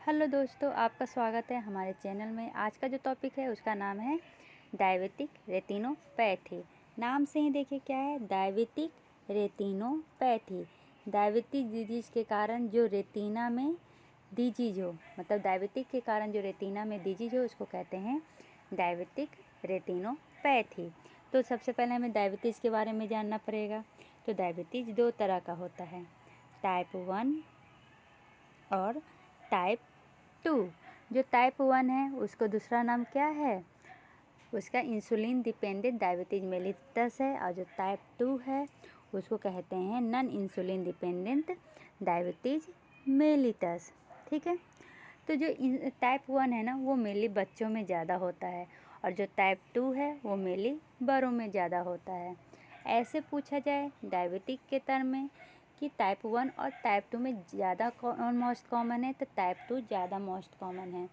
Hello दोस्तों, आपका स्वागत है हमारे चैनल में। आज का जो टॉपिक है उसका नाम है डायबिटिक रेटिनोपैथी। नाम से ही देखिए क्या है, डायबिटिक रेटिनोपैथी। डायबिटिक डिजीज़ के कारण जो रेटिना में डिजीज हो, मतलब डायबिटिक के कारण जो रेटिना में डिजीज हो, उसको कहते हैं डायबिटिक रेटिनोपैथी। तो सबसे पहले हमें डायबिटीज़ के बारे में जानना पड़ेगा। तो डायबिटीज़ दो तरह का होता है, टाइप 1 और टाइप 2। जो टाइप 1 है उसको दूसरा नाम क्या है, उसका इंसुलिन डिपेंडेंट डायबिटीज मेलिटस है। और जो टाइप 2 है उसको कहते हैं non insulin dependent diabetes mellitus. ठीक है। तो जो टाइप 1 है ना, वो मेनली बच्चों में ज़्यादा होता है, और जो टाइप 2 है वो मेनली बड़ों में ज़्यादा होता है। ऐसे पूछा जाए डायबिटिक के टर्म में कि टाइप 1 और टाइप 2 में ज़्यादा मोस्ट कॉमन है, तो टाइप 2 ज़्यादा मोस्ट कॉमन है।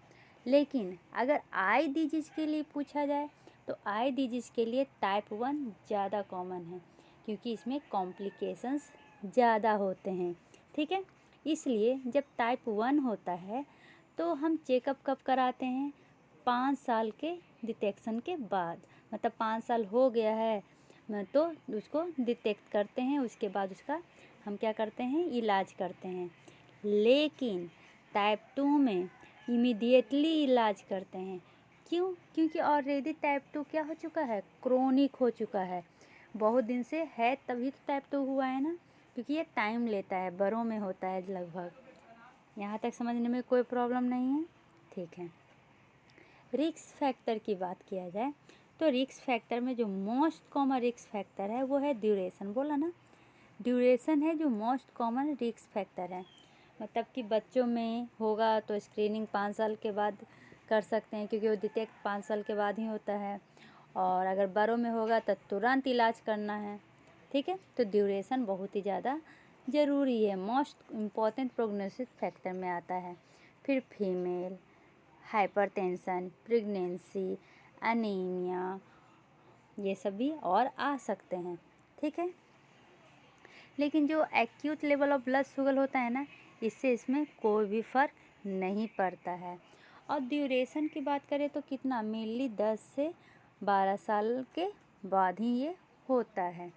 लेकिन अगर आई डिजीज़ के लिए पूछा जाए तो आई डिजीज़ के लिए टाइप 1 ज़्यादा कॉमन है, क्योंकि इसमें कॉम्प्लिकेशंस ज़्यादा होते हैं। ठीक है। इसलिए जब टाइप 1 होता है तो हम चेकअप कब कराते हैं, 5 साल के डिटेक्शन के बाद। मतलब 5 साल हो गया है तो उसको डिटेक्ट करते हैं, उसके बाद उसका हम क्या करते हैं, इलाज करते हैं। लेकिन टाइप 2 में इमीडिएटली इलाज करते हैं। क्यों? क्योंकि ऑलरेडी टाइप 2 क्या हो चुका है, क्रोनिक हो चुका है, बहुत दिन से है, तभी तो टाइप 2 हुआ है ना। क्योंकि ये टाइम लेता है, बड़ों में होता है लगभग। यहाँ तक समझने में कोई प्रॉब्लम नहीं है। ठीक है। रिस्क फैक्टर की बात किया जाए तो रिस्क फैक्टर में जो मोस्ट कॉमन रिस्क फैक्टर है वो है ड्यूरेशन। बोला ना, ड्यूरेशन है जो मोस्ट कॉमन रिस्क फैक्टर है। मतलब कि बच्चों में होगा तो स्क्रीनिंग 5 साल के बाद कर सकते हैं, क्योंकि वो डिटेक्ट 5 साल के बाद ही होता है। और अगर बड़ों में होगा तो तुरंत इलाज करना है। ठीक है। तो ड्यूरेशन बहुत ही ज़्यादा ज़रूरी है, मोस्ट इम्पॉर्टेंट प्रोग्नोसिस फैक्टर में आता है। फिर फीमेल, हाइपरटेंशन, प्रेगनेंसी, एनीमिया, ये सभी और आ सकते हैं। ठीक है। लेकिन जो acute level of blood sugar होता है ना, इससे इसमें कोई भी फ़र्क नहीं पड़ता है। और ड्यूरेशन की बात करें तो कितना, मेनली 10 से 12 साल के बाद ही ये होता है।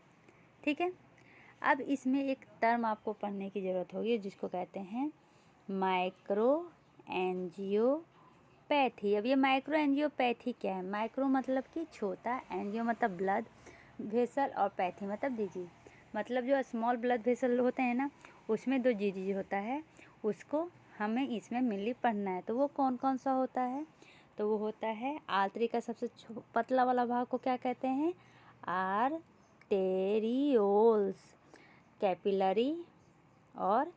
ठीक है। अब इसमें एक टर्म आपको पढ़ने की ज़रूरत होगी, जिसको कहते हैं माइक्रो एंजियोपैथी। अब ये माइक्रो एंजियोपैथी क्या है, माइक्रो मतलब कि छोटा, एंजियो मतलब ब्लड वेसल, और पैथी मतलब डिजीज। मतलब जो स्मॉल ब्लड वेसल होते हैं ना, उसमें 2 डिजीज होता है, उसको हमें इसमें मेनली पढ़ना है। तो वो कौन कौन सा होता है, तो वो होता है आर्टरी का सबसे पतला वाला भाग को क्या कहते हैं, आर्टेरियोल्स, कैपिलरी, और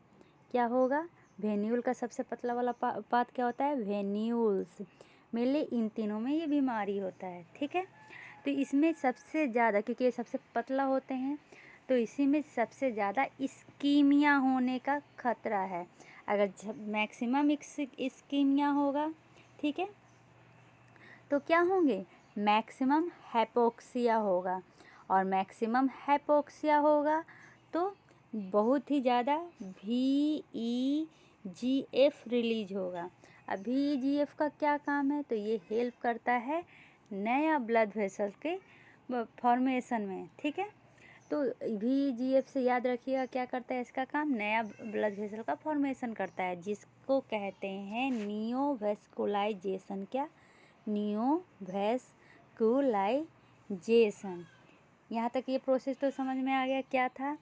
क्या होगा, वेन्यूल का सबसे पतला वाला पार्ट क्या होता है, वेन्यूल्स। मेनली इन तीनों में ये बीमारी होता है। ठीक है। तो इसमें सबसे ज़्यादा, क्योंकि ये सबसे पतला होते हैं, तो इसी में सबसे ज़्यादा इस्कीमिया होने का खतरा है। अगर मैक्सिमम इस्कीमिया होगा, ठीक है, तो क्या होंगे, मैक्सिमम हाइपोक्सिया होगा। और मैक्सिमम हाइपोक्सिया होगा तो बहुत ही ज़्यादा VEGF रिलीज होगा। अब VEGF का क्या काम है, तो ये हेल्प करता है नया ब्लड वेसल के फॉर्मेशन में। ठीक है। तो VEGF से याद रखिएगा क्या करता है, इसका काम नया ब्लड वेसल का फॉर्मेशन करता है, जिसको कहते हैं नियोवेस्कुलाइजेशन। क्या, नियोवेस्कुलाइजेशन। यहाँ तक ये प्रोसेस तो समझ में आ गया। क्या था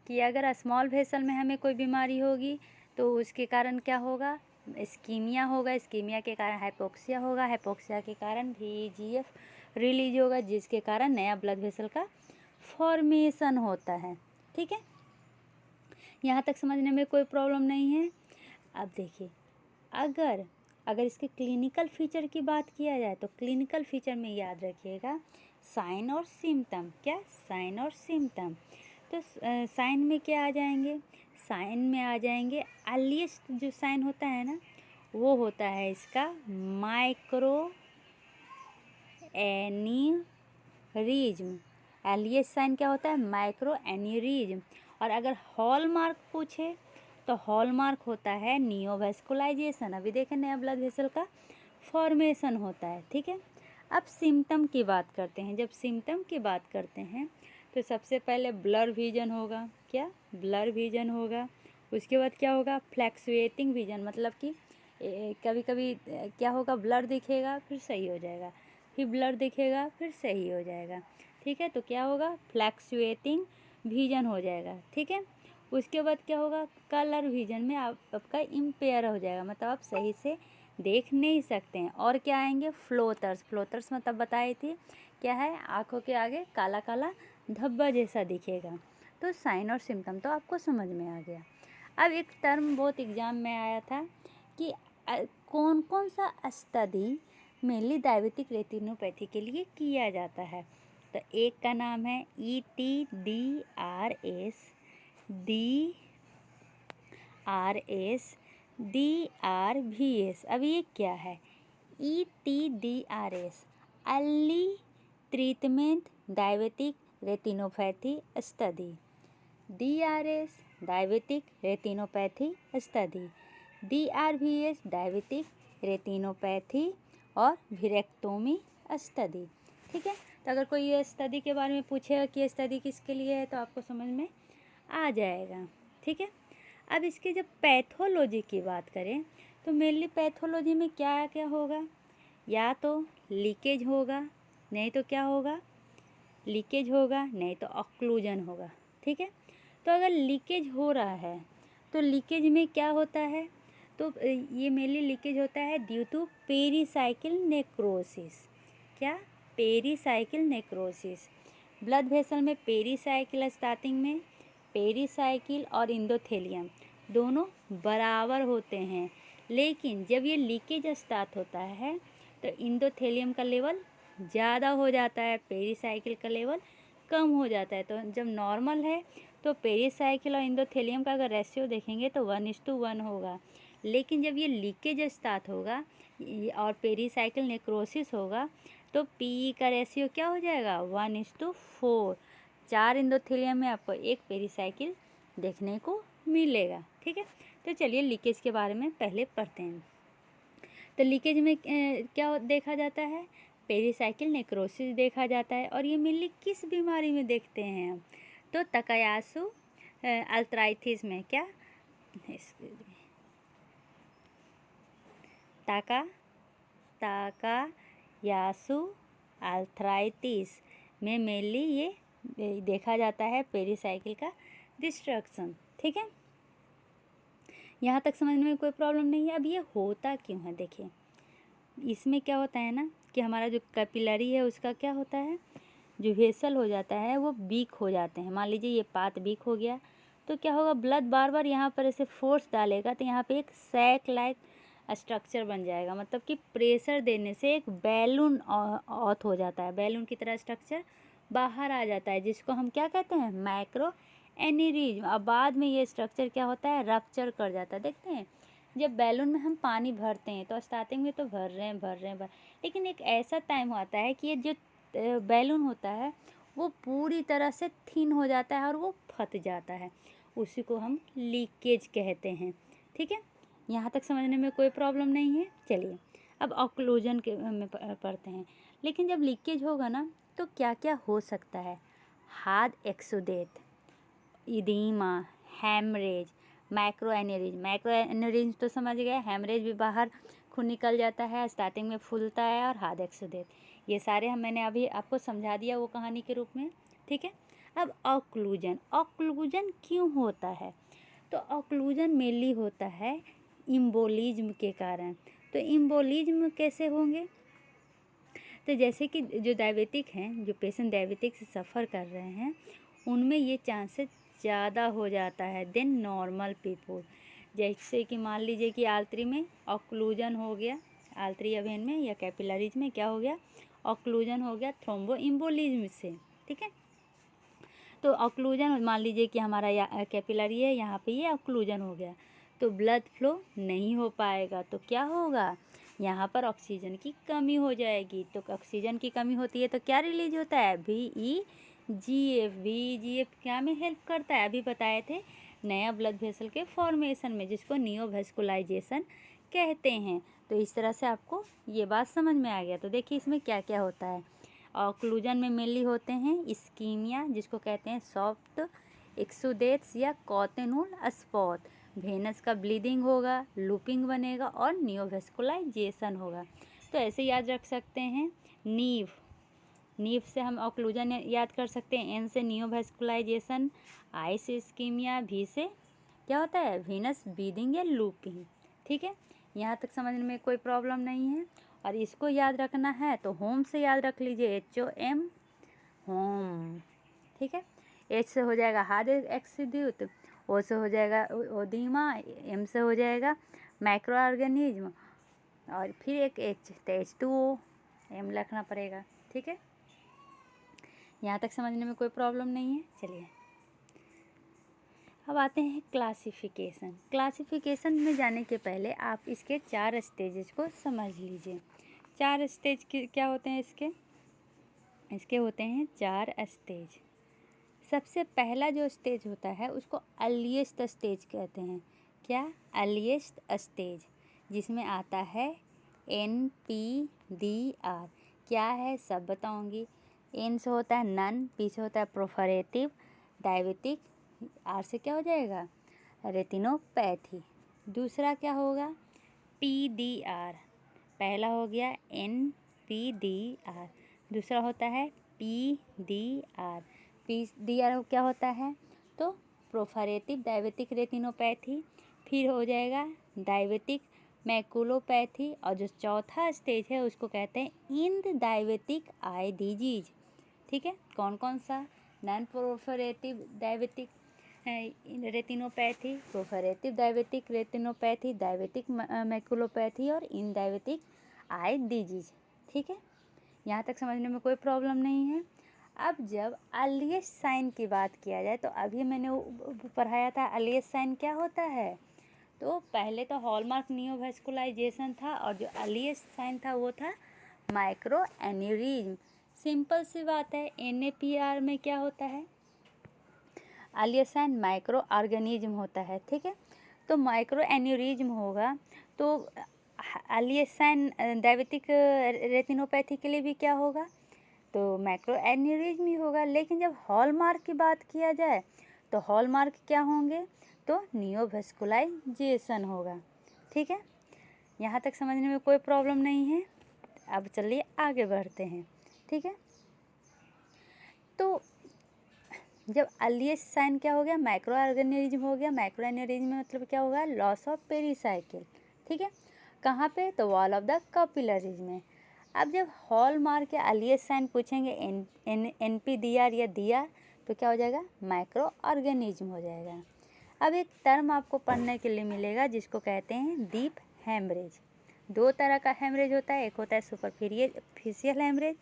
कि अगर स्मॉल वेसल में हमें कोई बीमारी होगी तो उसके कारण क्या होगा, इस्कीमिया होगा, इस्कीमिया के कारण हाइपोक्सिया होगा, हाइपोक्सिया के कारण VEGF रिलीज होगा, जिसके कारण नया ब्लड वेसल का फॉर्मेशन होता है। ठीक है। यहाँ तक समझने में कोई प्रॉब्लम नहीं है। अब देखिए, अगर अगर इसके क्लिनिकल फीचर की बात किया जाए तो क्लिनिकल फीचर में याद रखिएगा साइन और सिम्टम। क्या, साइन और सिम्टम। तो साइन में क्या आ जाएंगे, साइन में आ जाएंगे, अर्लीस्ट जो साइन होता है ना, वो होता है इसका माइक्रो एन्यूरिज्म। अर्लीस्ट साइन क्या होता है, माइक्रो एन्यूरिज्म। और अगर हॉलमार्क पूछे तो हॉलमार्क होता है नियोवेस्कुलाइजेशन, अभी देखें नया ब्लड वेसल का फॉर्मेशन होता है। ठीक है, अब सिम्टम की बात करते हैं। जब सिम्टम की बात करते हैं तो सबसे पहले ब्लर विजन होगा। क्या? ब्लर विजन होगा। उसके बाद क्या होगा? फ्लैक्चुएटिंग विजन, मतलब कि कभी कभी क्या होगा, ब्लर दिखेगा फिर सही हो जाएगा, फिर ब्लर दिखेगा फिर सही हो जाएगा। ठीक है, तो क्या होगा? फ्लैक्चुएटिंग विजन हो जाएगा। ठीक है, उसके बाद क्या होगा? कलर विजन में आपका इम्पेयर हो जाएगा, मतलब आप सही से देख नहीं सकते हैं। और क्या आएंगे? फ्लोटर्स। फ्लोटर्स मतलब बताई थी क्या है? आँखों के आगे काला काला धब्बा जैसा दिखेगा। तो साइन और सिम्टम तो आपको समझ में आ गया। अब एक टर्म बहुत एग्जाम में आया था कि कौन कौन सा स्टडी मेनली डायबिटिक रेटिनोपैथी के लिए किया जाता है। तो एक का नाम है ETDRS अब ये क्या है? ETDRS early treatment diabetic retinopathy study, DRS diabetic retinopathy study, DRVS diabetic retinopathy और वीरेक्टोमी स्टडी। ठीक है, तो अगर कोई ये स्टडी के बारे में पूछेगा कि ये स्टडी किसके लिए है तो आपको समझ में आ जाएगा। ठीक है, अब इसके जब पैथोलॉजी की बात करें तो मेनली पैथोलॉजी में क्या क्या होगा? या तो लीकेज होगा, नहीं तो क्या होगा? लीकेज होगा, नहीं तो ऑक्लूजन होगा। ठीक है, तो अगर लीकेज हो रहा है तो लीकेज में क्या होता है? तो ये मेनली लीकेज होता है ड्यू टू पेरीसाइकिल नेक्रोसिस। क्या? Pericycle necrosis. ब्लड वेसल में पेरीसाइकिल स्टार्टिंग में, पेरीसाइकिल और इंडोथेलियम दोनों बराबर होते हैं, लेकिन जब ये लीकेज स्टार्ट होता है तो इंडोथेलियम का लेवल ज़्यादा हो जाता है, पेरीसाइकिल का लेवल कम हो जाता है। तो जब नॉर्मल है तो पेरीसाइकिल और इंडोथेलियम का अगर रेशियो देखेंगे तो 1:1 होगा, लेकिन जब ये लीकेज स्टार्ट होगा और पेरीसाइकिल नेक्रोसिस होगा तो पी का रेशियो क्या हो जाएगा? 1:4। 4 इंडोथेलियम में आपको एक पेरीसाइकिल देखने को मिलेगा। ठीक है, तो चलिए लीकेज के बारे में पहले पढ़ते हैं। तो लीकेज में क्या देखा जाता है? पेरीसाइकिल नेक्रोसिस देखा जाता है। और ये मेनली किस बीमारी में देखते हैं हम? तो तकायासु अल्थराइटिस में। क्या? ताकायासु अल्थराइटिस में मेनली ये देखा जाता है पेरीसाइकिल का डिस्ट्रक्शन। ठीक है, यहाँ तक समझने में कोई प्रॉब्लम नहीं है। अब ये होता क्यों है? देखिए, इसमें क्या होता है ना कि हमारा जो कैपिलरी है उसका क्या होता है, जो वेसल हो जाता है वो वीक हो जाते हैं। मान लीजिए ये पाथ वीक हो गया तो क्या होगा? ब्लड बार बार यहाँ पर ऐसे फोर्स डालेगा तो यहाँ पे एक सैक लाइक स्ट्रक्चर बन जाएगा, मतलब कि प्रेशर देने से एक बैलून ऑथ हो जाता है, बैलून की तरह स्ट्रक्चर बाहर आ जाता है, जिसको हम क्या कहते हैं? माइक्रो एनीरिज्म। अब बाद में ये स्ट्रक्चर क्या होता है? रप्चर कर जाता है। देखते हैं जब बैलून में हम पानी भरते हैं तो स्टार्टिंग में तो भर रहे हैं, लेकिन एक ऐसा टाइम आता है कि ये जो बैलून होता है वो पूरी तरह से थिन हो जाता है और वो फट जाता है, उसी को हम लीकेज कहते हैं। ठीक है, यहाँ तक समझने में कोई प्रॉब्लम नहीं है। चलिए अब ऑक्लूजन के में पढ़ते हैं। लेकिन जब लीकेज होगा ना तो क्या क्या हो सकता है? हार्ड एक्सुडेट, इदीमा, हेमरेज, माइक्रो एनेरिज तो समझ गए, हेमरेज भी बाहर खून निकल जाता है, स्टार्टिंग में फूलता है, और हार्ड एक्सुडेट, ये सारे मैंने अभी आपको समझा दिया वो कहानी के रूप में। ठीक है, अब ऑक्लूजन क्यों होता है? तो ऑक्लूजन मेनली होता है इम्बोलिज्म के कारण। तो इम्बोलिज्म कैसे होंगे? तो जैसे कि जो डायबिटिक हैं, जो पेशेंट डायबिटिक से सफ़र कर रहे हैं, उनमें ये चांसेस ज़्यादा हो जाता है देन नॉर्मल पीपल। जैसे कि मान लीजिए कि आर्टरी में ऑक्लूजन हो गया, आर्टरी वेन में या कैपिलरीज में क्या हो गया? ऑक्लूजन हो गया थ्रोम्बो इम्बोलिज्म से। ठीक है, तो ऑक्लूजन मान लीजिए कि हमारा कैपिलरी है, यहाँ पे ये ऑक्लूजन हो गया तो ब्लड फ्लो नहीं हो पाएगा, तो क्या होगा? यहाँ पर ऑक्सीजन की कमी हो जाएगी। तो ऑक्सीजन की कमी होती है तो क्या रिलीज होता है? VEGF। VEGF क्या में हेल्प करता है? अभी बताए थे नया ब्लड वेसल के फॉर्मेशन में, जिसको नियोवेस्कुलाइजेशन कहते हैं। तो इस तरह से आपको ये बात समझ में आ गया। तो देखिए इसमें क्या क्या होता है। ऑक्लूजन में मेनली होते हैं इस्कीमिया, जिसको कहते हैं सॉफ्ट एक्सुडेट्स या कॉटेनूल स्पॉट, वेनस का ब्लीडिंग होगा, लूपिंग बनेगा और नियोवेस्कुलाइजेशन होगा। तो ऐसे याद रख सकते हैं। नीव से हम ऑक्लूजन याद कर सकते हैं, एन से नियोवेस्कुलाइजेशन, आई से इस्कीमिया, भी से क्या होता है वेनस ब्लीडिंग या लूपिंग। ठीक है, यहाँ तक समझने में कोई प्रॉब्लम नहीं है। और इसको याद रखना है तो होम से याद रख लीजिए, HOM होम। ठीक है, H से हो जाएगा हार्ड एक्सीड्यूट, O से हो जाएगा ओदीमा, M से हो जाएगा माइक्रो ऑर्गेनिज्म और फिर एक H, तो H2O, M लिखना पड़ेगा। ठीक है, यहाँ तक समझने में कोई प्रॉब्लम नहीं है। चलिए अब आते हैं क्लासिफिकेशन। क्लासिफिकेशन में जाने के पहले आप इसके 4 स्टेजेस को समझ लीजिए। 4 स्टेज क्या होते हैं इसके होते हैं 4 स्टेज। सबसे पहला जो स्टेज होता है उसको अर्लीस्ट स्टेज कहते हैं। क्या? अर्लीस्ट स्टेज, जिसमें आता है NPDR। क्या है सब बताऊंगी। N से होता है नन, P से होता है प्रोफरेटिव डायबिटिक, R से क्या हो जाएगा रेटिनोपैथी। दूसरा क्या होगा PDR। पहला हो गया NPDR, दूसरा होता है PDR। PDR क्या होता है तो प्रोफरेटिव डायबिटिक रेटिनोपैथी, फिर हो जाएगा डायबिटिक मैकुलोपैथी और जो चौथा स्टेज है उसको कहते हैं इंद डायबिटिक आई डिजीज। ठीक है, कौन कौन सा? Non proliferative diabetic retinopathy, proliferative diabetic retinopathy, diabetic maculopathy और इन डायबिटिक आई डिजीज। ठीक है, यहाँ तक समझने में कोई प्रॉब्लम नहीं है। अब जब अर्लीस्ट साइन की बात किया जाए तो अभी मैंने पढ़ाया था अर्लीस्ट साइन क्या होता है। तो पहले तो हॉलमार्क नियोवेस्कुलाइजेशन था और जो अर्लीस्ट साइन था वो था माइक्रो एन्यूरिज्म। सिंपल सी बात है, NAPR में क्या होता है अर्लीस्ट साइन माइक्रो ऑर्गेनिज्म होता है। ठीक है, तो माइक्रो एन्यूरिज्म होगा तो अर्लीस्ट साइन डायबिटिक रेटिनोपैथी के लिए भी क्या होगा तो माइक्रो एन्यूरिज्म ही होगा। लेकिन जब हॉलमार्क की बात किया जाए तो हॉलमार्क क्या होंगे तो नियोवेस्कुलाइजेशन होगा। ठीक है, यहाँ तक समझने में कोई प्रॉब्लम नहीं है। अब चलिए आगे बढ़ते हैं। ठीक है, तो जब अर्लीस्ट साइन क्या हो गया माइक्रो ऑर्गेनिज्म हो गया। माइक्रो एन्यूरिज्म में मतलब क्या होगा लॉस ऑफ पेरीसाइकिल। ठीक है, कहाँ पे तो वॉल ऑफ द कैपिलरीज में। अब जब हॉलमार्क या अर्लीस्ट साइन पूछेंगे NPDR या DR तो क्या हो जाएगा माइक्रो ऑर्गेनिज्म हो जाएगा। अब एक टर्म आपको पढ़ने के लिए मिलेगा जिसको कहते हैं डीप हेमरेज। 2 तरह का हेमरेज होता है, एक होता है सुपरफिशियल हेमरेज,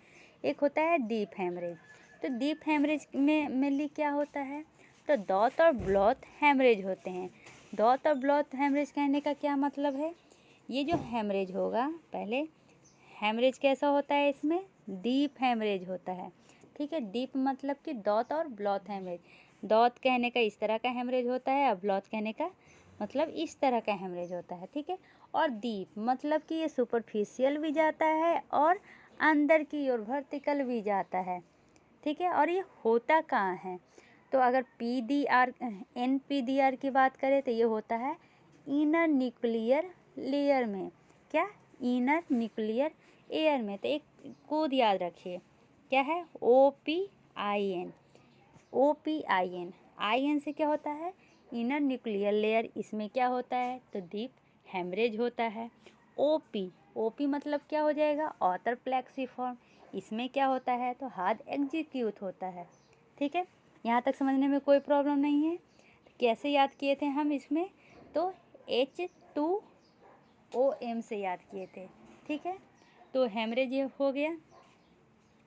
एक होता है डीप हेमरेज। तो डीप हेमरेज में मेनली क्या होता है तो डॉट और ब्लॉट हेमरेज होते हैं। डॉट और ब्लॉट हेमरेज कहने का क्या मतलब है, ये जो हेमरेज होगा पहले हेमरेज कैसा होता है इसमें डीप हेमरेज होता है। ठीक है, डीप मतलब कि डॉट और ब्लॉट हेमरेज। डॉट कहने का इस तरह का हेमरेज होता है और ब्लॉट कहने का मतलब इस तरह का हेमरेज होता है। ठीक है, और डीप मतलब कि ये सुपरफिशियल भी जाता है और अंदर की ओर वर्टिकल भी जाता है। ठीक है, और ये होता कहाँ है तो अगर NPDR की बात करें तो ये होता है इनर न्यूक्लियर लेयर में। क्या? इनर न्यूक्लियर एयर में। तो एक कोड याद रखिए क्या है OPIN। IN से क्या होता है इनर न्यूक्लियर लेयर, इसमें क्या होता है तो डीप हेमरेज होता है। OP मतलब क्या हो जाएगा ऑटर प्लेक्सिफॉर्म, इसमें क्या होता है तो हार्ड एग्जीक्यूट होता है। ठीक है, यहाँ तक समझने में कोई प्रॉब्लम नहीं है। कैसे याद किए थे हम इसमें तो H2OM से याद किए थे। ठीक है, तो हेमरेज ये हो गया,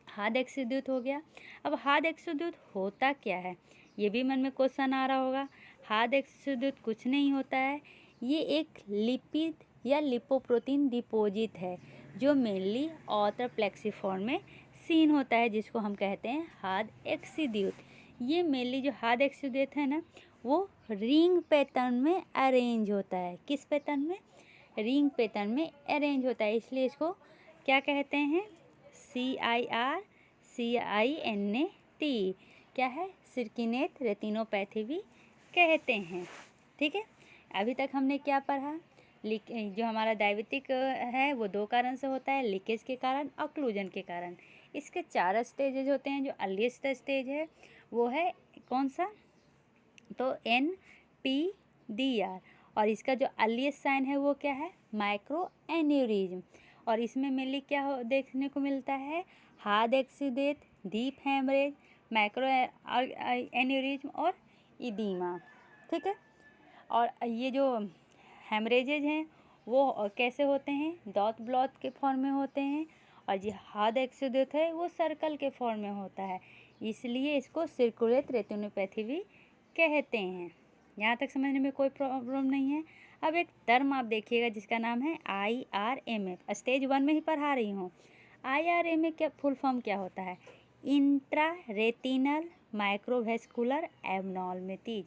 हार्ड एक्सीड्यूट हो गया। अब हार्ड एक्सीड्यूट होता क्या है ये भी मन में क्वेश्चन आ रहा होगा। हार्ड एक्सीड्यूट कुछ नहीं होता है, ये एक लिपिड या लिपोप्रोटीन डिपॉजिट है जो मेनली ऑटर प्लेक्सिफॉर्म में सीन होता है, जिसको हम कहते हैं हार्ड एक्सीड्यूट। ये मेनली जो हार्ड एक्सीड्यूट है ना वो रिंग पैटर्न में अरेंज होता है। किस पैटर्न में? रिंग पैटर्न में अरेंज होता है, इसलिए इसको क्या कहते हैं? CIRCINAT क्या है? सिरकिनेट रेटिनोपैथी भी कहते हैं। ठीक है, अभी तक हमने क्या पढ़ा? जो हमारा डायबिटिक है वो दो कारण से होता है, लीकेज के कारण, ऑक्लूजन के कारण। इसके 4 स्टेजेज होते हैं। जो अर्लीस्ट स्टेज है वो है कौन सा? तो NPDR। और इसका जो अर्लीस्ट साइन है वो क्या है? Micro aneurysm. और इसमें मेनली क्या देखने को मिलता है? Hard exudate, deep haemorrhage, micro aneurysm और इदीमा। ठीक है, और ये जो हेमरेजेज हैं वो कैसे होते हैं? डॉट ब्लॉट के फॉर्म में होते हैं। और जो हार्ड एक्सीडेट है वो सर्कल के फॉर्म में होता है, इसलिए इसको सर्कुलेट रेटिनोपैथी भी कहते हैं। यहाँ तक समझने में कोई प्रॉब्लम नहीं है। अब एक टर्म आप देखिएगा जिसका नाम है IRMA। स्टेज 1 में ही पढ़ा रही हूँ। IRMA क्या फुल फॉर्म क्या होता है? Intra retinal microvascular abnormalities.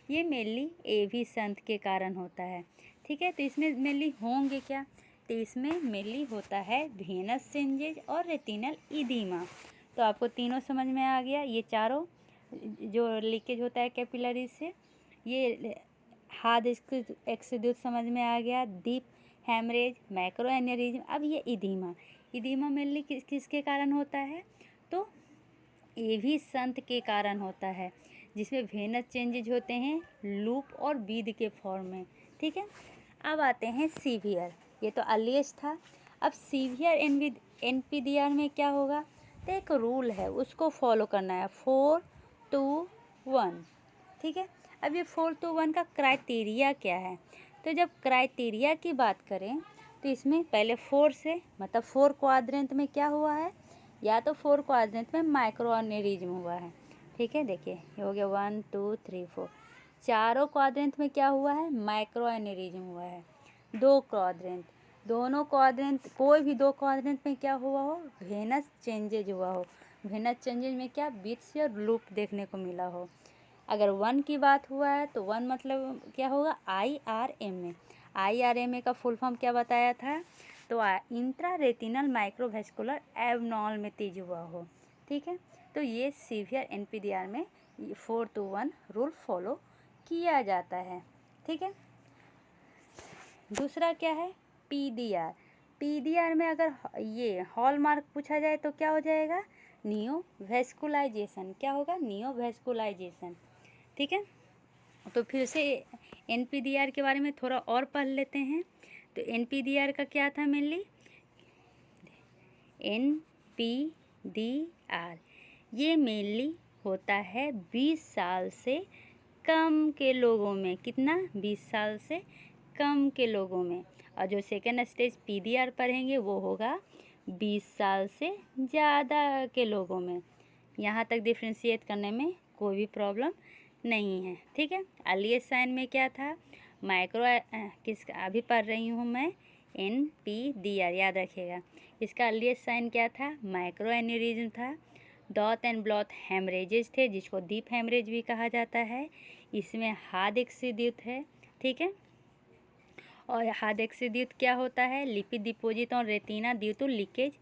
ये मेनली AV संत के कारण होता है। ठीक है, तो इसमें मेनली होंगे क्या? तो इसमें मेनली होता है वेनस चेंजेज और रेटिनल इदीमा। तो आपको तीनों समझ में आ गया। ये चारों जो लीकेज होता है कैपिलरी से, ये हार्ड एक्सीड्यूट समझ में आ गया, डीप हेमरेज, माइक्रो एन्यूरिज्म। अब ये इदीमा मेनली किसके कारण होता है? तो AV संत के कारण होता है, जिसमें वेनस चेंजेज होते हैं लूप और बीड के फॉर्म में। ठीक है, अब आते हैं सीवियर। ये तो अर्लीस्ट था। अब सीवियर NPDR में क्या होगा? तो एक रूल है, उसको फॉलो करना है, 4 2 1। ठीक है, अब ये 4 2 1 का क्राइटेरिया क्या है? तो जब क्राइटेरिया की बात करें तो इसमें पहले 4 से मतलब 4 क्वाड्रेंट में क्या हुआ है? या तो 4 क्वाड्रेंट में माइक्रो एन्यूरिज्म हुआ है। ठीक है, देखिए ये हो गया 1 2 3 4। चारों क्वाड्रेंट में क्या हुआ है? माइक्रो एन्यूरिज्म हुआ है। 2 क्वाड्रेंट, दोनों क्वाड्रेंट, कोई भी 2 क्वाड्रेंट में क्या हुआ हो? वेनस चेंजेज हुआ हो। वेनस चेंजेज में क्या? बीट्स या लूप देखने को मिला हो। अगर 1 की बात हुआ है तो 1 मतलब क्या होगा? IRMA। IRMA का फुल फॉर्म क्या बताया था? तो इंट्रा रेटिनल माइक्रोवेस्कुलर एबनॉर्मलिटीज हुआ हो। ठीक है, तो ये सीवियर NPDR में 4 to 1 रूल फॉलो किया जाता है। ठीक है, दूसरा क्या है? PDR में अगर ये हॉलमार्क पूछा जाए तो क्या हो जाएगा? नियोवेस्कुलाइजेशन। क्या होगा? नियोवेस्कुलाइजेशन। ठीक है, तो फिर से NPDR के बारे में थोड़ा और पढ़ लेते हैं। तो NPDR का क्या था मेनली? NPDR ये मेनली होता है 20 साल से कम के लोगों में। कितना? 20 साल से कम के लोगों में। और जो सेकेंड स्टेज PDR पढ़ेंगे वो होगा 20 साल से ज़्यादा के लोगों में। यहाँ तक डिफ्रेंशिएट करने में कोई भी प्रॉब्लम नहीं है। ठीक है, अर्लीस्ट साइन में क्या था? माइक्रो अभी पढ़ रही हूँ मैं NPDR, याद रखिएगा। इसका अर्लीस्ट साइन क्या था? माइक्रो एन्यूरिज्म था। डॉट एंड ब्लॉट हेमरेजेस थे, जिसको डीप हेमरेज भी कहा जाता है। इसमें हार्ड एक्सीड्यूट है। ठीक है, और हार्ड एक्सीड्यूट क्या होता है? Lipid deposit on retina due to leakage.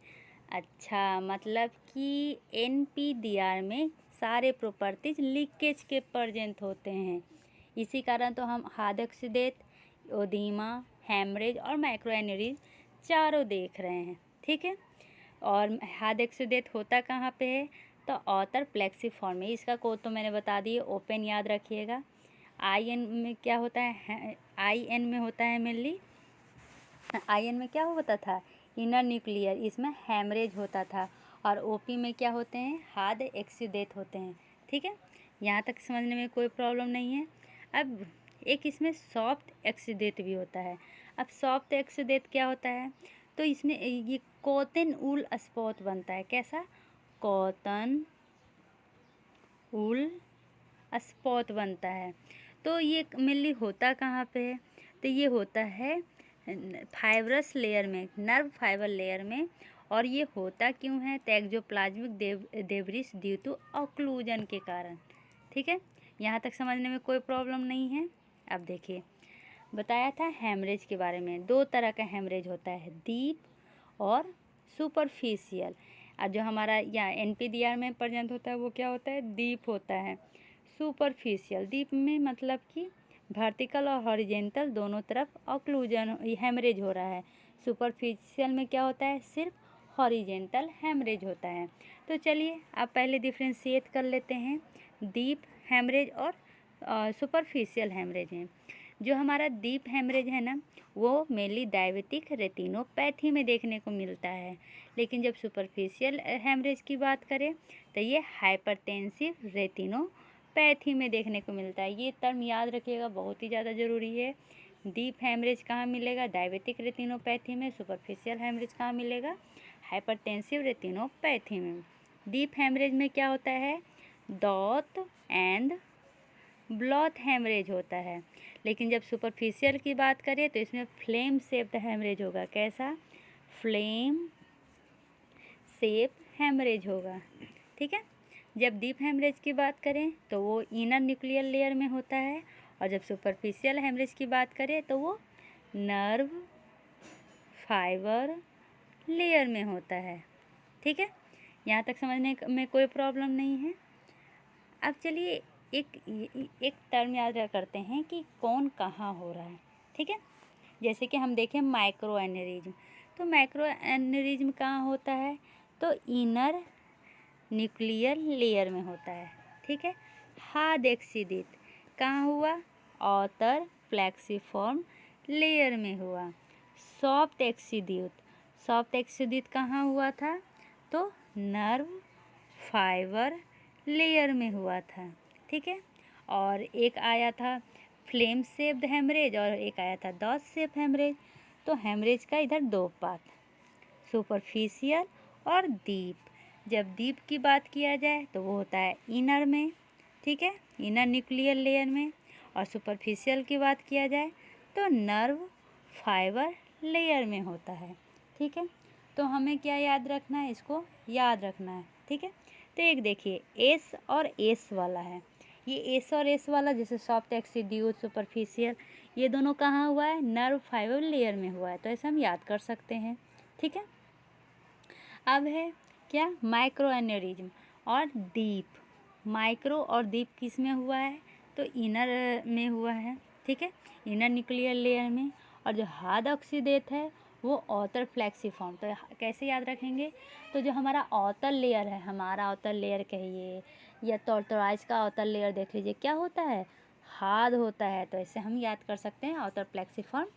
अच्छा, मतलब कि NPDR में सारे प्रॉपर्टीज लीकेज के प्रेजेंट होते हैं। इसी कारण तो हम हार्ड एक्सीडेट, ओदीमा, हेमरेज और माइक्रो एन्यूरिज्म चारों देख रहे हैं। ठीक है, और हार्ड एक्सीडेट होता कहाँ पे है? तो ऑटर प्लेक्सीफॉर्म में। इसका कोड तो मैंने बता दिए, ओपन याद रखिएगा। IN में क्या होता है? IN में होता है मेनली, IN में क्या होता था? इनर न्यूक्लियर, इसमें हेमरेज होता था। और OP में क्या होते हैं? हार्ड एक्सीडेट होते हैं। ठीक है, यहाँ तक समझने में कोई प्रॉब्लम नहीं है। अब एक इसमें सॉफ्ट एक्सीडेट भी होता है। अब सॉफ्ट एक्सीडेट क्या होता है? तो इसमें ये कॉटन ऊल स्पॉट बनता है। कैसा? कॉटन ऊल स्पॉट बनता है। तो ये मेनली होता कहाँ पे है? तो ये होता है फाइब्रस लेयर में, नर्व फाइबर लेयर में। और ये होता क्यों है? तो exoplasmic debris due to occlusion के कारण। ठीक है, यहाँ तक समझने में कोई प्रॉब्लम नहीं है। अब देखिए, बताया था हेमरेज के बारे में। 2 तरह का हेमरेज होता है, डीप और सुपरफिशियल। और जो हमारा यहाँ NPDR में प्रेजेंट होता है वो क्या होता है, डीप होता है। सुपरफिशियल, डीप में मतलब कि वर्टिकल और हॉरिजेंटल दोनों तरफ ऑक्लूजन हेमरेज हो रहा है। सुपरफिशियल में क्या होता है, सिर्फ हॉरिजेंटल हेमरेज होता है। तो चलिए अब पहले डिफ्रेंशिएट कर लेते हैं डीप हेमरेज और सुपरफिशियल हेमरेज हैं। जो हमारा डीप हेमरेज है ना, वो मेनली डायबिटिक रेटिनोपैथी में देखने को मिलता है। लेकिन जब सुपरफिशियल हेमरेज की बात करें तो ये हाइपरटेंसिव रेटिनोपैथी में देखने को मिलता है। ये टर्म याद रखिएगा, बहुत ही ज़्यादा ज़रूरी है। डीप हेमरेज कहाँ मिलेगा, डायबिटिक रेटिनोपैथी में। सुपरफिशियल हेमरेज कहाँ मिलेगा, हाइपरटेंसिव रेटिनोपैथी में। डीप हेमरेज में क्या होता है, डॉट एंड ब्लॉट हेमरेज होता है। लेकिन जब सुपरफिशियल की बात करें तो इसमें फ्लेम शेप्ड हेमरेज होगा। कैसा, फ्लेम शेप हेमरेज होगा। ठीक है। जब डीप हेमरेज की बात करें तो वो इनर न्यूक्लियर लेयर में होता है, और जब सुपरफिशियल हेमरेज की बात करें तो वो नर्व फाइबर लेयर में होता है। ठीक है, यहाँ तक समझने में कोई प्रॉब्लम नहीं है। अब चलिए एक टर्म याद करते हैं कि कौन कहाँ हो रहा है। ठीक है, जैसे कि हम देखें माइक्रो एनेरिज्म, तो माइक्रो एनेरिज्म कहाँ होता है, तो इनर न्यूक्लियर लेयर में होता है। ठीक है। हार्ड एक्सीडेंट कहाँ हुआ, आउटर प्लेक्सिफॉर्म लेयर में हुआ। सॉफ्ट एक्सीडेंट कहाँ हुआ था, तो नर्व फाइबर लेयर में हुआ था। ठीक है। और एक आया था फ्लेम शेप्ड हेमरेज और एक आया था डॉट शेप हेमरेज। तो हेमरेज का इधर 2 पार्ट, सुपरफिशियल और डीप। जब डीप की बात किया जाए तो वो होता है इनर में, ठीक है, इनर न्यूक्लियर लेयर में। और सुपरफिशियल की बात किया जाए तो नर्व फाइबर लेयर में होता है। ठीक है, तो हमें क्या याद रखना है, इसको याद रखना है। ठीक है, तो एक देखिए एस और एस वाला है। ये एस और एस वाला जैसे सॉफ्ट एक्सीड्यूट सुपरफिशियल, ये दोनों कहाँ हुआ है, नर्व फाइबर लेयर में हुआ है। तो ऐसे हम याद कर सकते हैं। ठीक है। अब है क्या, माइक्रो एन्यूरिज्म और डीप। माइक्रो और डीप किस में हुआ है, तो इनर में हुआ है। ठीक है, इनर न्यूक्लियर लेयर में। और जो हार्ड ऑक्सीडेट है वो आउटर फ्लेक्सिफॉर्म। तो कैसे याद रखेंगे, तो जो हमारा आउटर लेयर है, हमारा आउटर लेयर कहिए या टॉर्टोराइज का आउटर लेयर देख लीजिए, क्या होता है, हार्ड होता है। तो ऐसे हम याद कर सकते हैं आउटर फ्लेक्सिफॉर्म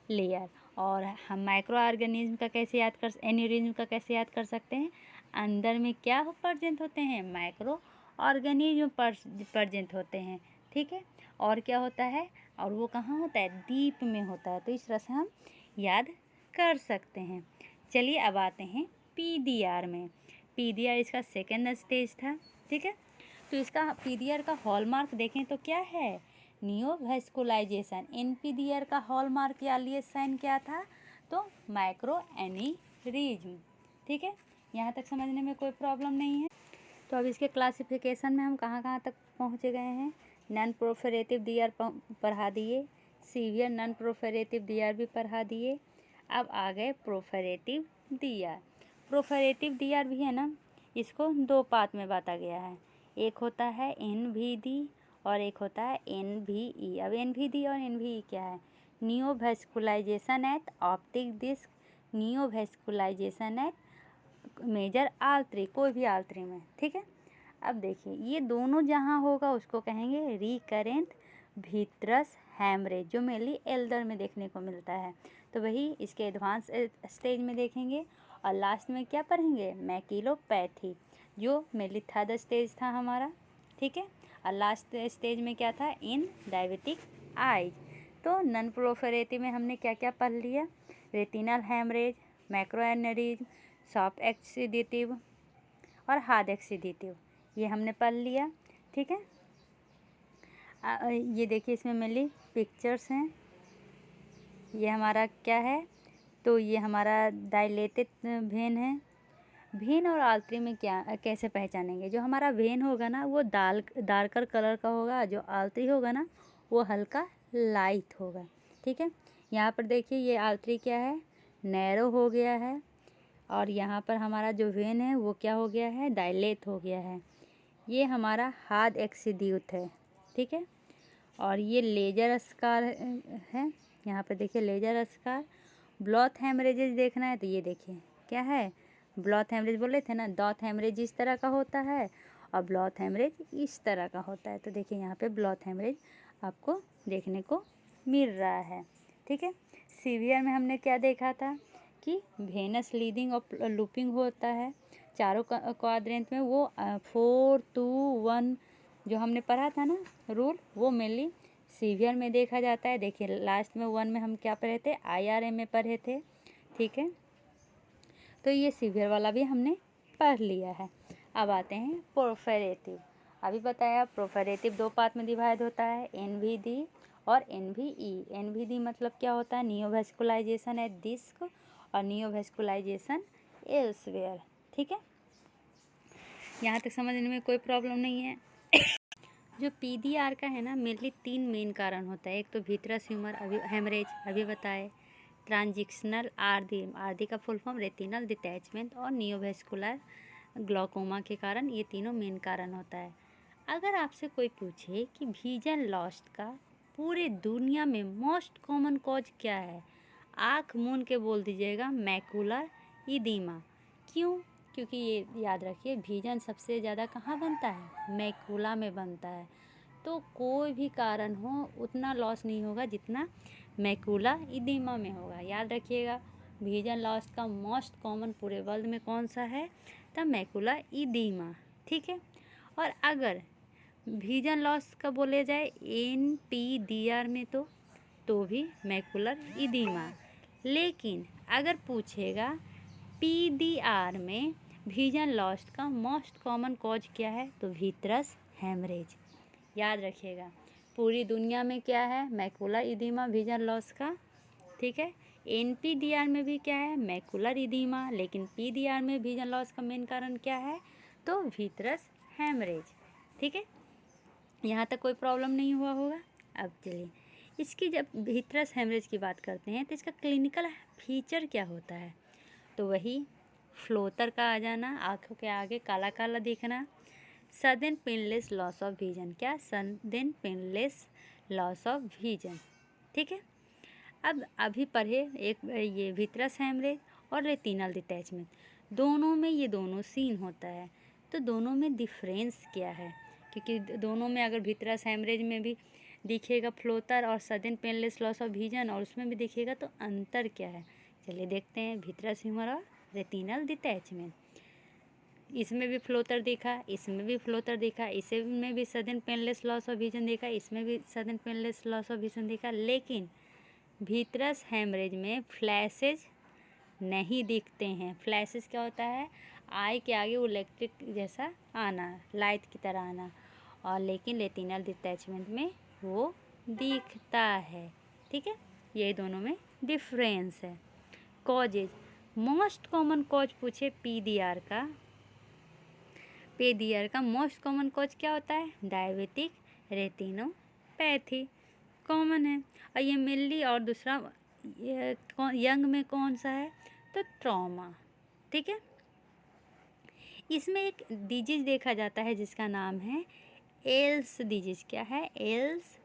लेयर। और हम माइक्रो ऑर्गेनिज्म का कैसे याद कर, एन्यूरिज्म का कैसे याद कर सकते हैं, अंदर में क्या प्रेजेंट होते हैं, माइक्रो ऑर्गेनिज्म प्रेजेंट होते हैं। ठीक है, और क्या होता है, और वो कहाँ होता है, डीप में होता है। तो इस तरह से हम याद कर सकते हैं। चलिए अब आते हैं PDR में। PDR इसका सेकेंड स्टेज था। ठीक है, तो इसका PDR का हॉलमार्क देखें तो क्या है, नियोवैस्कुलाइजेशन। NPDR का हॉलमार्क या लिए साइन क्या था, तो माइक्रो एनीरिज्म। ठीक है, यहाँ तक समझने में कोई प्रॉब्लम नहीं है। तो अब इसके क्लासिफिकेशन में हम कहाँ कहाँ तक पहुँच गए हैं। नॉन प्रोफरेटिव DR पढ़ा दिए, सीवियर नॉन प्रोफरेटिव DR भी पढ़ा दिए। अब आ गए प्रोफरेटिव DR। प्रोफरेटिव DR भी है ना, इसको 2 पार्ट में बांटा गया है। एक होता है NVD और एक होता है NVE। अब NVD और NVE क्या है, neovascularisation at optic disc, neovascularisation at major artery, कोई भी आर्टरी में। ठीक है, अब देखिए ये दोनों जहाँ होगा उसको कहेंगे रिकरेंट विट्रस हेमरेज, जो मेनली एल्डर में देखने को मिलता है। तो वही इसके एडवांस स्टेज में देखेंगे। और लास्ट में क्या पढ़ेंगे, मैक्यूलोपैथी, जो मेनली थर्ड स्टेज था हमारा। ठीक है, और लास्ट स्टेज में क्या था, इन डायबिटिक आइज। तो नॉन प्रोफरेटिव में हमने क्या क्या पढ़ लिया, retinal haemorrhage, macro aneurysm, soft exudative और हार्ड एक्सीडेटिव, ये हमने पढ़ लिया। ठीक है, ये देखिए इसमें मेनली पिक्चर्स हैं। ये हमारा क्या है, तो ये हमारा डायलेटेड वेन है, वेन और आर्टरी में क्या कैसे पहचानेंगे? जो हमारा वेन होगा ना वो डार्कर कलर का होगा, जो आर्टरी होगा ना वो हल्का लाइट होगा। ठीक है, यहाँ पर देखिए ये आर्टरी क्या है, नैरो हो गया है, और यहाँ पर हमारा जो वेन है वो क्या हो गया है, डायलेट हो गया है। ये हमारा हार्ड एक्सीड्यूट है। ठीक है, और ये लेजर स्कार है। यहाँ पर देखिए लेजर स्कार। ब्लॉथ हेमरेजेस देखना है तो ये देखिए क्या है, ब्लॉथ हेमरेज बोले थे ना, डॉथ हेमरेज इस तरह का होता है और ब्लॉथ हेमरेज इस तरह का होता है। तो देखिए यहाँ पे ब्लॉथ हेमरेज आपको देखने को मिल रहा है। ठीक है, सीवियर में हमने क्या देखा था कि वेनस लीडिंग और लूपिंग होता है चारों क्वाड्रेंट में। वो 4, 2, 1 जो हमने पढ़ा था ना रूल, वो मेनली सीवियर में देखा जाता है। देखिए लास्ट में 1 में हम क्या पढ़े थे, IRA में पढ़े थे। ठीक है, तो ये सीवियर वाला भी हमने पढ़ लिया है। अब आते हैं प्रोफेरेटिव। अभी बताया प्रोफेरेटिव 2 पार्ट में डिवाइड होता है, NVD और NVE। NVD मतलब क्या होता है, नियोवेस्कुलाइजेशन एट डिस्क और नियोवेस्कुलाइजेशन एल्सवेयर। ठीक है, यहाँ तक समझने में कोई प्रॉब्लम नहीं है। जो PDR का है ना, मेनली 3 मेन कारण होता है। एक तो विट्रस ह्यूमर हेमरेज अभी बताए, ट्रांजिशनल आरडी का फुल फॉर्म रेटिनल डिटैचमेंट, और नियोवेस्कुलर ग्लूकोमा के कारण, ये तीनों मेन कारण होता है। अगर आपसे कोई पूछे कि विजन लॉस्ट का पूरे दुनिया में मोस्ट कॉमन कॉज क्या है, आँख मूंद के बोल दीजिएगा मैकुलर इदीमा। क्यों? क्योंकि ये याद रखिए विजन सबसे ज़्यादा कहाँ बनता है, मैकुला में बनता है। तो कोई भी कारण हो उतना लॉस नहीं होगा जितना मैकुला इदीमा में होगा। याद रखिएगा, विजन लॉस का मोस्ट कॉमन पूरे वर्ल्ड में कौन सा है, तो मैकुला इदीमा। ठीक है, और अगर विजन लॉस का बोले जाए NPDR में तो भी मैकुलर इदीमा। लेकिन अगर पूछेगा PDR में विजन लॉस का मोस्ट कॉमन कॉज क्या है, तो विट्रस हेमरेज। याद रखिएगा, पूरी दुनिया में क्या है, मैकुलर इदीमा विजन लॉस का। ठीक है, NPDR में भी क्या है, मैकुलर इदीमा, लेकिन PDR में विजन लॉस का मेन कारण क्या है, तो विट्रस हेमरेज। ठीक है, यहाँ तक कोई प्रॉब्लम नहीं हुआ होगा। अब चलिए इसकी, जब विट्रस हेमरेज की बात करते हैं तो इसका क्लिनिकल फीचर क्या होता है, तो वही फ्लोटर का आ जाना, आँखों के आगे काला काला दिखना, sudden painless loss of vision. क्या, sudden painless loss of vision. ठीक है, अब अभी पढ़े एक ये विट्रस हेमरेज और रेटिनल डिटैचमेंट, दोनों में ये दोनों सीन होता है। तो दोनों में डिफरेंस क्या है, क्योंकि दोनों में अगर विट्रस हेमरेज में भी दिखेगा फ्लोटर और sudden painless loss of vision, और उसमें भी दिखेगा, तो अंतर क्या है, चलिए देखते हैं। विट्रस ह्यूमर और रेटिनल डिटैचमेंट, इसमें भी फ्लोटर देखा, इसमें भी फ्लोटर देखा, इसमें भी sudden painless loss of vision देखा, इसमें भी sudden painless loss of vision देखा। लेकिन विट्रस हेमरेज में फ्लैशेज नहीं दिखते हैं। फ्लैशेज क्या होता है, आई के आगे इलेक्ट्रिक जैसा आना, लाइट की तरह आना, और लेकिन रेटिनल डिटैचमेंट में वो दिखता है। ठीक है, ये दोनों में डिफरेंस है। कॉजेज, मोस्ट कॉमन कॉज पूछे PDR का मोस्ट कॉमन कॉज क्या होता है, डायबिटिक रेटिनोपैथी कॉमन है। और ये मेनली, और दूसरा ये यंग में कौन सा है, तो ट्रॉमा। ठीक है, इसमें एक डिजीज देखा जाता है जिसका नाम है एल्स डिजीज। क्या है, एल्स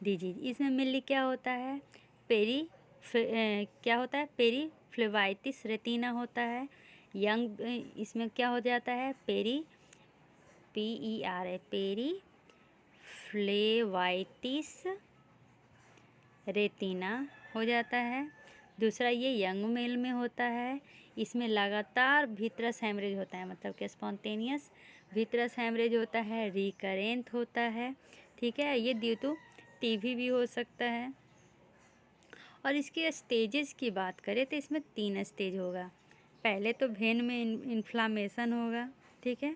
डिजीज। इसमें मेनली क्या होता है, क्या होता है, पेरीफ्लेवाइटिस रेटिना होता है। यंग इसमें क्या हो जाता है, पेरीफ्लेवाइटिस रेटिना हो जाता है। दूसरा ये यंग मेल में होता है। इसमें लगातार विट्रस हेमरेज होता है, मतलब कि स्पॉन्टेनियस विट्रस हेमरेज होता है, रिकरेंट होता है। ठीक है, ये ड्यू टू टीबी भी हो सकता है। और इसके स्टेजेस की बात करें तो इसमें 3 स्टेज होगा। पहले तो वेन में इन्फ्लामेशन होगा। ठीक है,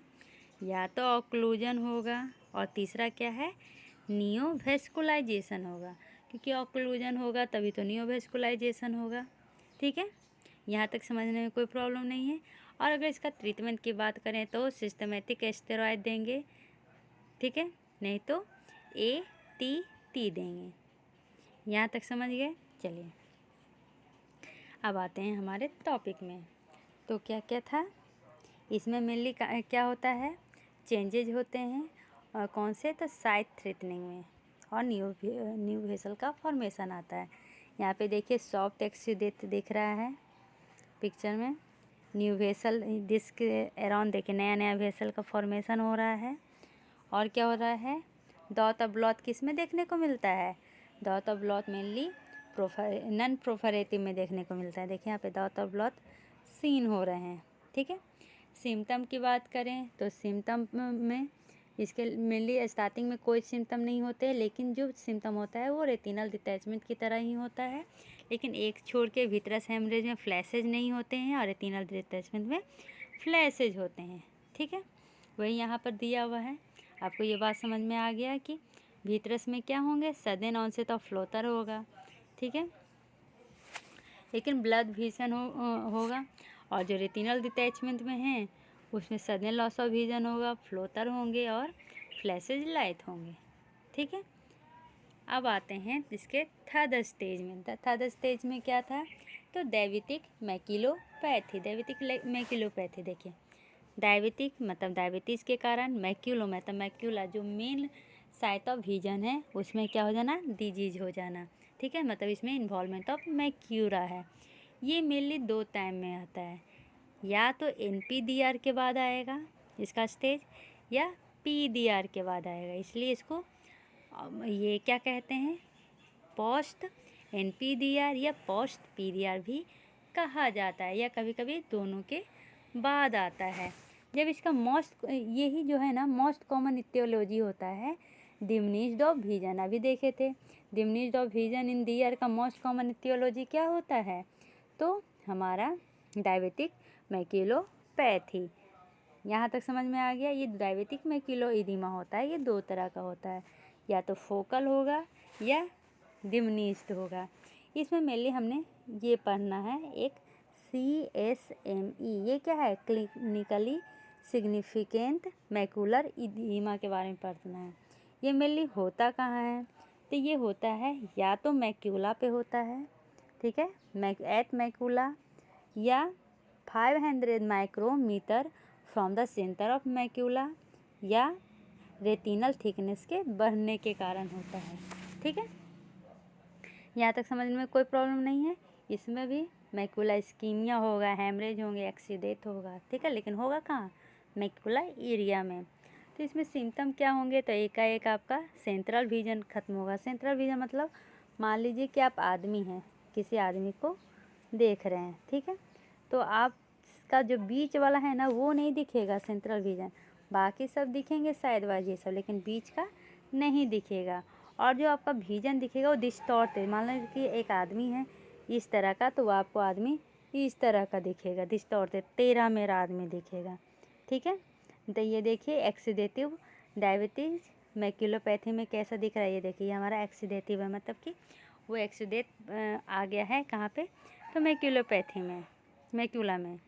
या तो ऑक्लूजन होगा, और तीसरा क्या है, नियोवेस्कुलाइजेशन होगा, क्योंकि ऑक्लूजन होगा तभी तो नियोवेस्कुलाइजेशन होगा। ठीक है, यहाँ तक समझने में कोई प्रॉब्लम नहीं है। और अगर इसका ट्रीटमेंट की बात करें तो सिस्टमेटिक स्टेरॉयड देंगे, ठीक है, नहीं तो ATT देंगे। यहाँ तक समझ गए। चलिए अब आते हैं हमारे टॉपिक में। तो क्या क्या था इसमें, मेनली क्या होता है, चेंजेज होते हैं और कौन से, तो साइट थ्रेटनिंग में और न्यू वेसल का फॉर्मेशन आता है। यहाँ पे देखिए सॉफ्ट एक्सीडेट दिख रहा है पिक्चर में, न्यू वेसल डिस्क अराउंड देखिए नया नया वेसल का फॉर्मेशन हो रहा है। और क्या हो रहा है, डॉट और ब्लॉट किस में देखने को मिलता है, डॉट और ब्लॉट मेनली नॉन प्रोफरेटिव में देखने को मिलता है। देखिए यहाँ पे डॉट और ब्लॉट सीन हो रहे हैं, ठीक है। सिम्टम की बात करें तो सिम्टम में इसके मेनली स्टार्टिंग में कोई सिम्टम नहीं होते हैं, लेकिन जो सिम्टम होता है वो रेटिनल डिटैचमेंट की तरह ही होता है, लेकिन एक छोड़ के विट्रस हेमरेज में फ्लैशेज नहीं होते हैं और रेटिनल डिटैचमेंट में फ्लैशेज होते हैं, ठीक है। वही यहाँ पर दिया हुआ है। आपको ये बात समझ में आ गया कि विट्रस में क्या होंगे, सडन ऑनसेट ऑफ फ्लोटर होगा, ठीक है, लेकिन ब्लड विजन होगा। और जो रेटिनल डिटैचमेंट में है उसमें सडन लॉस ऑफ विजन होगा, फ्लोटर होंगे और फ्लैशेज लाइट होंगे, ठीक है। अब आते हैं इसके थर्ड स्टेज में। थर्ड स्टेज में क्या था, तो डायबिटिक मैक्यूलोपैथी। डायबिटिक मैक्यूलोपैथी देखिए, डायबिटिक मतलब डायबिटीज़ के कारण, मैक्यूलो मतलब मैक्यूला जो मेन साइट ऑफ विजन है उसमें क्या हो जाना, डिजीज हो जाना, ठीक है, मतलब इसमें इन्वॉल्वमेंट ऑफ मैक्यूरा है। ये मेनली 2 टाइम में आता है, या तो NPDR के बाद आएगा इसका स्टेज, या PDR के बाद आएगा, इसलिए इसको ये क्या कहते हैं, पोस्ट NPDR या पोस्ट PDR भी कहा जाता है, या कभी कभी दोनों के बाद आता है। जब इसका यही जो है ना मोस्ट कॉमन इटियोलॉजी होता है डिमिनिश्ड ऑफ विजन। अभी देखे थे diminished of vision in the year का मोस्ट कॉमन इटियोलॉजी क्या होता है, तो हमारा डायबिटिक मैक्यूलोपैथी। यहाँ तक समझ में आ गया। ये डायबिटिक मैक्यूलो इदीमा होता है, ये 2 तरह का होता है, या तो फोकल होगा या डिमिनिश्ड होगा। इसमें मेनली हमने ये पढ़ना है एक CSME, ये क्या है, क्लिनिकली सिग्निफिकेंट मैकुलर इदीमा के बारे में पढ़ना है। ये मेनली होता कहाँ है, तो ये होता है या तो मैक्यूला पे होता है, ठीक है, एट मैक्यूला, या 500 micrometre from the centre of macula, या रेटिनल थिकनेस के बढ़ने के कारण होता है, ठीक है। यहाँ तक समझने में कोई प्रॉब्लम नहीं है। इसमें भी मैक्यूला इस्कीमिया होगा, हेमरेज होंगे, एक्सीडेट होगा, ठीक है, लेकिन होगा कहाँ, मैक्यूला एरिया में। तो इसमें सिम्टम क्या होंगे, तो एकाएक आपका सेंट्रल विजन खत्म होगा। सेंट्रल विजन मतलब मान लीजिए कि आप आदमी हैं, किसी आदमी को देख रहे हैं, ठीक है, तो आपका जो बीच वाला है ना वो नहीं दिखेगा सेंट्रल विजन, बाकी सब दिखेंगे साइड वाइज ये सब, लेकिन बीच का नहीं दिखेगा। और जो आपका विजन दिखेगा वो डिस्टॉर्ट है। मान लीजिए कि एक आदमी है इस तरह का, तो आपको आदमी इस तरह का दिखेगा, डिस्टॉर्ट है, टेढ़ा मेरा आदमी दिखेगा, ठीक है। तो ये देखिए एक्सीडेटिव डायबिटीज़ मैक्यूलोपैथी में कैसा दिख रहा है, ये देखिए हमारा एक्सीडेटिव है, मतलब कि वो एक्सीडेट आ गया है कहाँ पे, तो मैक्यूलोपैथी में, मैक्यूला में।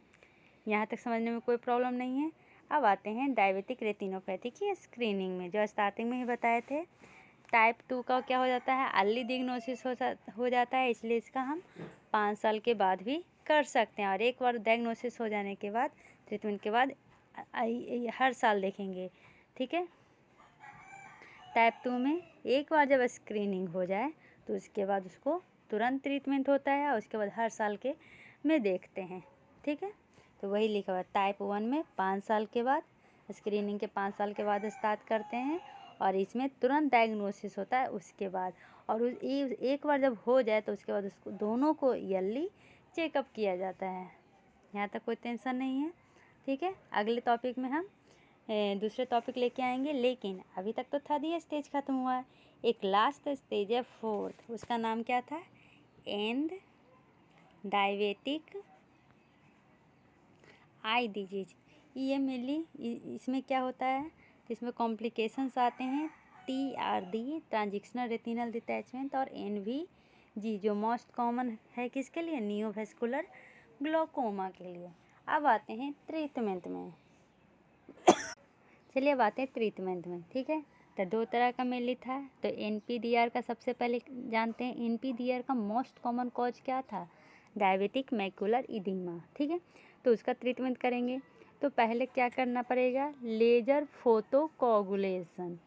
यहाँ तक समझने में कोई प्रॉब्लम नहीं है। अब आते हैं डायबिटिक रेटिनोपैथी की स्क्रीनिंग में, जो स्टार्टिंग में ही बताए थे। टाइप 2 का क्या हो जाता है, अर्ली डिग्नोसिस हो जाता है, इसलिए इसका हम 5 साल के बाद भी कर सकते हैं। और एक बार डायग्नोसिस हो जाने के बाद ट्रीटमेंट के बाद हर साल देखेंगे, ठीक है। टाइप 2 में एक बार जब स्क्रीनिंग हो जाए तो उसके बाद उसको तुरंत ट्रीटमेंट होता है, और उसके बाद हर साल के में देखते हैं, ठीक है। तो वही लिखा हुआ है, टाइप 1 में 5 साल के बाद, स्क्रीनिंग के 5 साल के बाद स्टार्ट करते हैं, और इसमें तुरंत डायग्नोसिस होता है उसके बाद। और एक बार जब हो जाए तो उसके बाद उसको दोनों को ईयरली चेकअप किया जाता है। यहाँ तक कोई टेंशन नहीं है, ठीक है। अगले टॉपिक में हम दूसरे टॉपिक लेके आएंगे, लेकिन अभी तक तो थर्ड ही स्टेज खत्म हुआ है। एक लास्ट स्टेज है फोर्थ, उसका नाम क्या था, एंड डायबिटिक आई डिजीज। ये मेनली इसमें क्या होता है, इसमें कॉम्प्लिकेशंस आते हैं, TRD ट्रांजिशनल रेटिनल डिटैचमेंट, और NVG जो मोस्ट कॉमन है किसके लिए, नियोवैस्कुलर ग्लोकोमा के लिए। अब आते हैं ट्रीटमेंट में। चलिए अब आते हैं ट्रीटमेंट में, ठीक है। तो 2 तरह का मेनली था। तो NPDR का सबसे पहले जानते हैं। NPDR का मोस्ट कॉमन कॉज क्या था? डायबिटिक मैकुलर इदीमा, ठीक है। तो उसका ट्रीटमेंट करेंगे। तो पहले क्या करना पड़ेगा? Laser photocoagulation.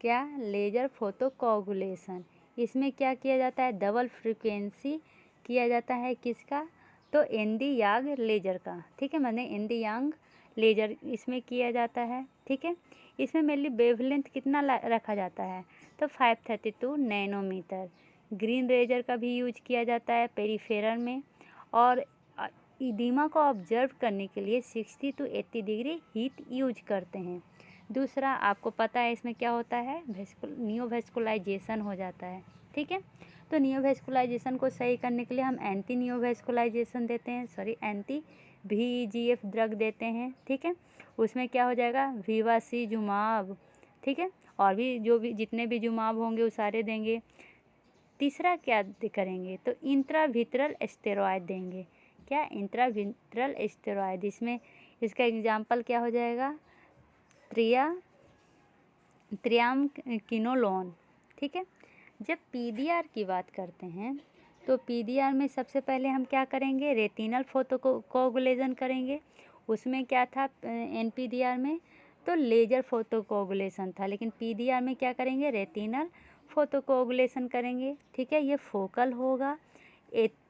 क्या? Laser photocoagulation. इसमें क्या किया जाता है? डबल फ्रीक्वेंसी किया जाता है। किसका? तो एनडी यांग लेजर का, ठीक है। मैंने एनडी यांग लेजर इसमें किया जाता है, ठीक है। इसमें मेनली वेवलेंथ कितना रखा जाता है? तो 532 नैनोमीटर। ग्रीन लेजर का भी यूज किया जाता है पेरिफेरल में। और इदीमा को ऑब्जर्व करने के लिए 60 to 80 डिग्री हीट यूज करते हैं। दूसरा, आपको पता है इसमें क्या होता है? नियोवेस्कुलाइजेशन हो जाता है, ठीक है। तो नियोवेस्कुलाइजेशन को सही करने के लिए हम एंटी नियोवेस्कुलाइजेशन देते हैं, एंटी VEGF ड्रग देते हैं, ठीक है। उसमें क्या हो जाएगा? विवासीजुमाब, ठीक है। और भी जितने भी जुमाब होंगे वो सारे देंगे। तीसरा क्या करेंगे? तो इंट्राविट्रल स्टेरॉयड देंगे। क्या? इंट्राविट्रल स्टेरॉयड। इसमें इसका एग्जाम्पल क्या हो जाएगा? त्रियामकिनोलोन, ठीक है। जब PDR की बात करते हैं तो PDR में सबसे पहले हम क्या करेंगे? रेटिनल फोटोकोगुलेशन करेंगे। उसमें क्या था NPDR में? तो लेजर फोटोकोगुलेशन था। लेकिन PDR में क्या करेंगे? रेटिनल फोटोकोगुलेशन करेंगे, ठीक है। ये फोकल होगा।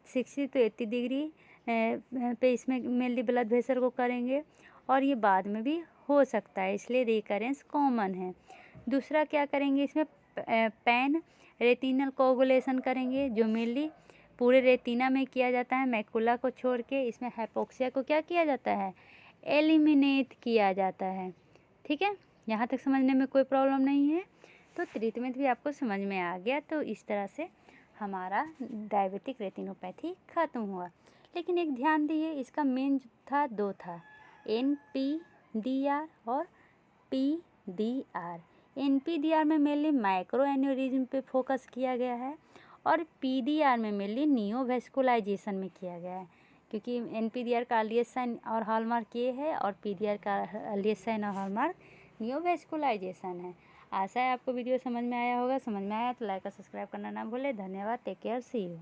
60 to 80 डिग्री पे इसमें मेनली ब्लड प्रेशर को करेंगे। और ये बाद में भी हो सकता है, इसलिए रिकरेंस कॉमन है। दूसरा क्या करेंगे? इसमें पैन रेटिनल कोगुलेशन करेंगे, जो मेनली पूरे रेटिना में किया जाता है, मैकुला को छोड़ के। इसमें हाइपोक्सिया को क्या किया जाता है? एलिमिनेट किया जाता है, ठीक है। यहाँ तक समझने में कोई प्रॉब्लम नहीं है। तो ट्रीटमेंट भी आपको समझ में आ गया। तो इस तरह से हमारा डायबिटिक रेटिनोपैथी ख़त्म हुआ। लेकिन एक ध्यान दिए, इसका मेन था 2 था, NPDR और PDR। NPDR में मेनली माइक्रो एन्यूरिज्म पे फोकस किया गया है और PDR में मेनली नियोवेस्कुलाइजेशन में किया गया है। क्योंकि NPDR का अर्लीस्ट साइन और हॉलमार्क ये है और PDR का अर्लीस्ट साइन और हॉलमार्क नियोवेस्कुलाइजेशन है। आशा है आपको वीडियो समझ में आया होगा। समझ में आया तो लाइक और सब्सक्राइब करना ना भूलें। धन्यवाद। Take care. See you.